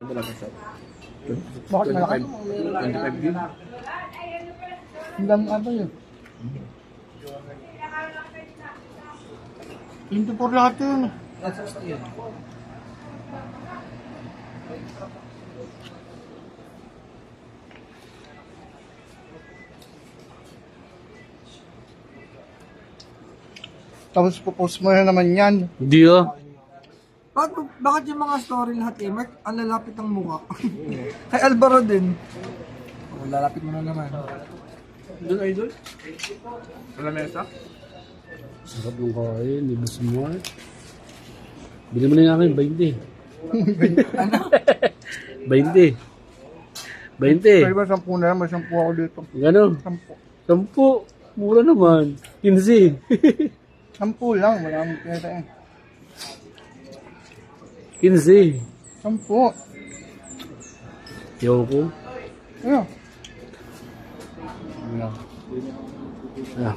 Wala ka siya. Bakit malaki? 25 gig. Ang dami ata yun. 24 lahat yun. Tapos popost mo na naman yan. Hindi ah. Bakit yung mga story lahat eh? Mark, ang lalapit ng mukha. Kay Alvaro din. Oh, lalapit mo na naman. Doon idol? Wala mesa? Sarap ng kain, di ba smart? Bili mo na yung akin, 20. Ano? 20. 20. Kaya ba 10 na lang? May 10 ako dito. Gano? 10. 10. Mura naman. 15. 10 lang. Wala akong pera eh. 15. 10. Yoko. Ano? Ah.